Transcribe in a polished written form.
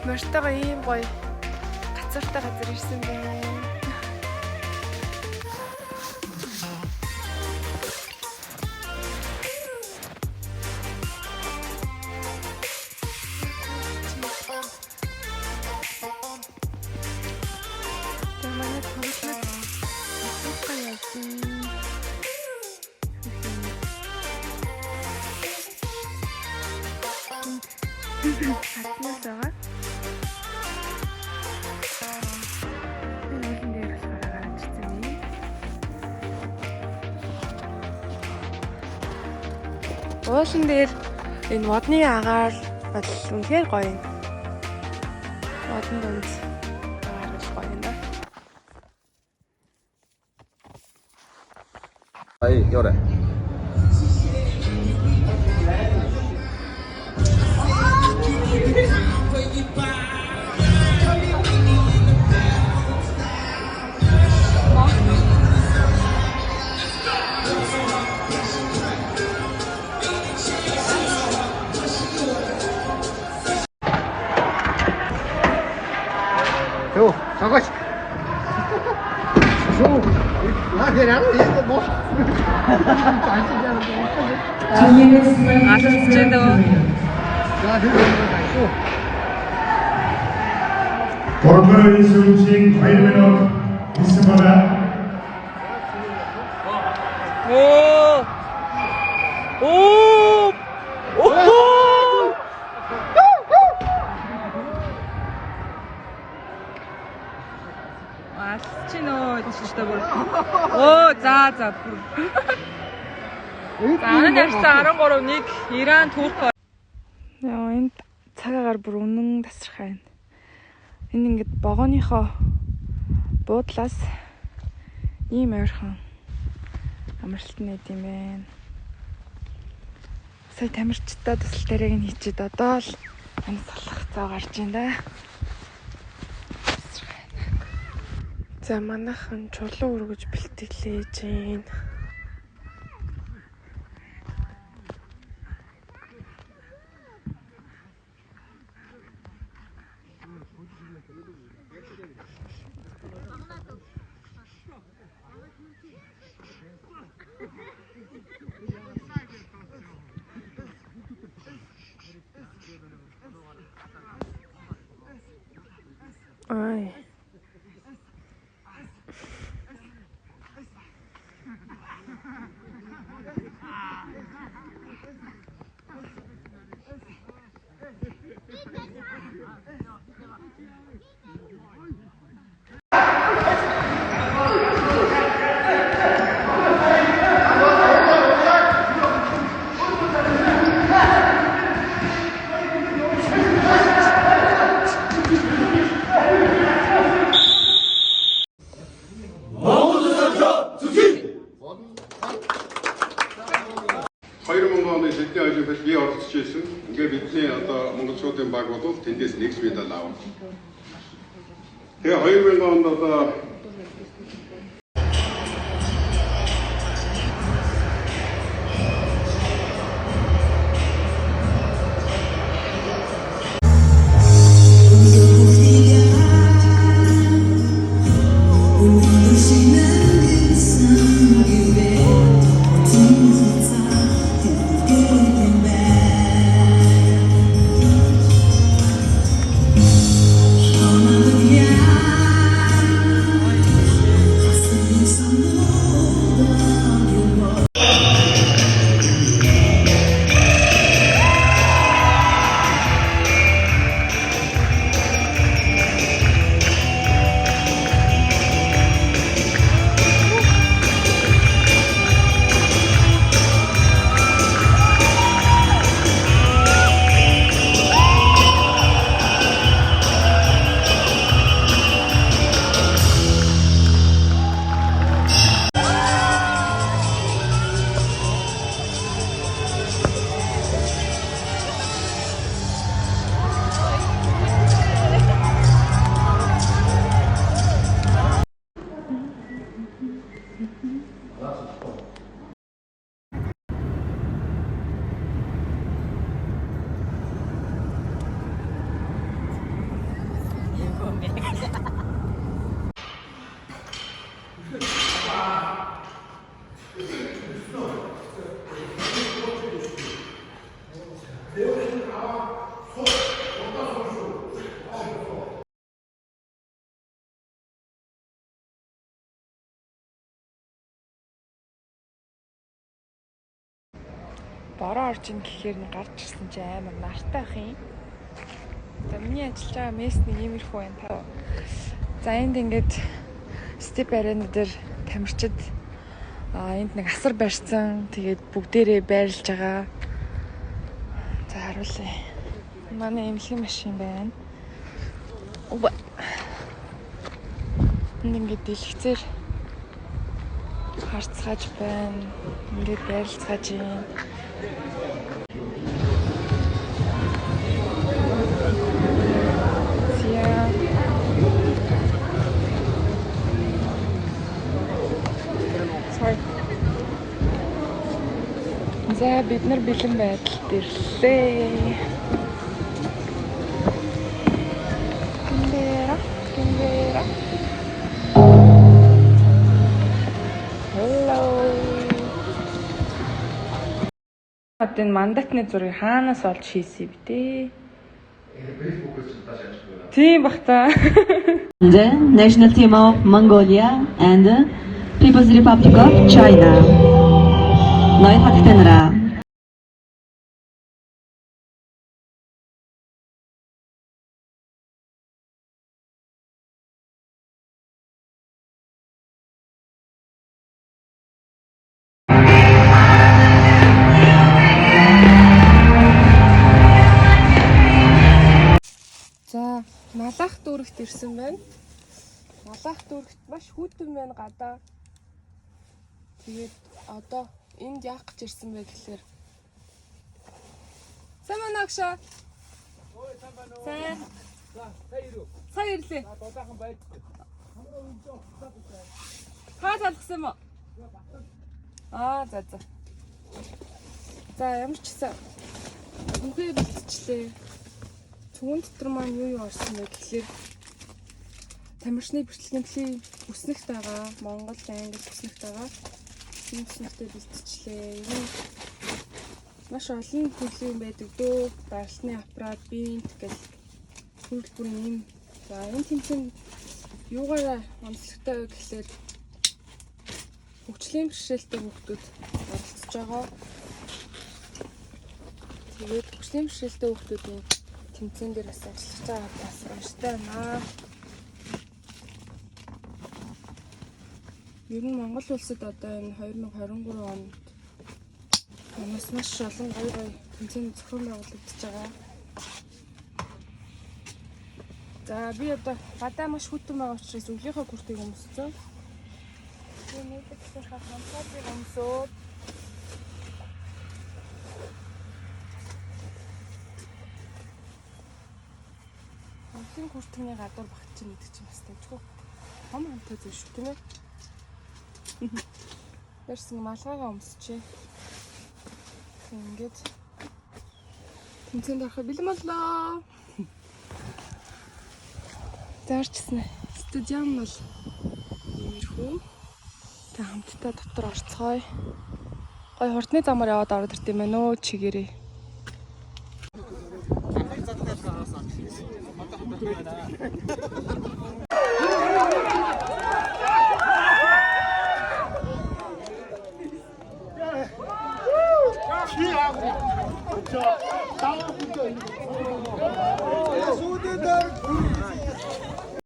Морьтойгоо ийм гоё гацууртай газар ирсэн байна. Манай тоглолт гоё явсан. Хатнаас байгаа. Уулын дээр бас гараад ирсэн юм. Уулын дээр энэ модны агаар бол үнэхээр гоё юм. Модон дунд агаар бол гоё юм да. Ай, ёре. Jo, så godt. Jo, nej, det er det ikke bort. Former introducing Raymond Isabella. Чино 진짜 бүр. Оо за бүр. Анан ярьсан 13-1 Иран Турк. Яа энд цагаагаар бүр үнэн тасархай байна. Энэ ингээд богооныхоо буудлаас ийм ойрхон амралт нэт юм байна. Сая тамирчдаа тусал тариаг нь хийчихэд одоо л амьсгалах цаа гарч байна да. За манайхан чулуу өргөж бэлтгэлээж байна. Ай. Би оролцож байсан. Ингээ бидний одоо монголчуудын баг бол тэндээс нэгс медаль авав. Тэгээ 2000 онд одоо бороо орж ийн гэхээр нь гарч ирсэн чи амар нартай ах юм. За миний ажиллаж байгаа месс нэг иймэрхүү байна. За энд ингээд степ арена дээр тамирчид энд нэг асар барьсан. Тэгээд бүгдээрээ байрлаж байгаа. За харуулъя. Манай эмнэлгийн машин байна. Энд ингээд дэлгэцээр харцгааж байна. Ингээд байрлацгааж юм. За бид нар бэлэн байдалд ирлээ. Гэмбэра. Hello. Одоо мандатны зургийг хаанаас олж хийсэн бэ те? Тийм бах та. The national team of Mongolia and the People's Republic of China. Ноён хатгтэнара. За, Малах дүүрэгт ирсэн байна. Малах дүүрэгт маш хүйтэн байна гадаа. Тэгээд одоо энд яах гэж ирсэн бэ гэхээр сайн байна агшаа. Ой сайн байна уу. Сайн. Сайн ирлээ. Дулаахан байж. Хаа талгсан юм уу? За. За ямар ч гэсэн үгээ бэлтчихлээ. Цүгэн дотор маань юу орсон бэ гэхээр тамирчны бэрхтгэлэнтлийн үснэгт байгаа. Монгол, англи үснэгт байгаа. Үснэгтээ бэлтчихлээ. Маш олон төрлийн байдаг дөө. Баралтны аппарат, бинт гэл төрөл бүрийн юм. За энэ тэмцээнд юугаараа онцлогтой вэ гэхээр хөгжлийн бэрхшээлтэй хүүхдүүд оролцож байгаа. Тэгээд хөгжлийн бэрхшээлтэй хүүхдүүдийн тэмцээн дээр бас ажиллаж байгаа бас баяртай байна. Ер нь Монгол улсад одоо энэ 2023 онд манайс маш олон гоё тэмцээн зохион байгуулагдаж байгаа. За би одоо гадаа маш хүйтэн байгаа учраас өглийнхөө хүртийг өмссөн. Би нэг их хатмансыг өмсөөд өглийн хүртний гадуур багт чинь гэдэг чинь бас тажгүй. Том хамтай зүйл шүү тийм ээ. Тэрсэн малгайгаа өмсчээ. Ингээд тэмцээнд ороход бэлэн боллоо. Заарчсан. Студиам бол иймэрхүү. Та хамтдаа дотор орцгоё. Гой хурдны замаар яваад ороод ирт юм байна өө чигээрээ.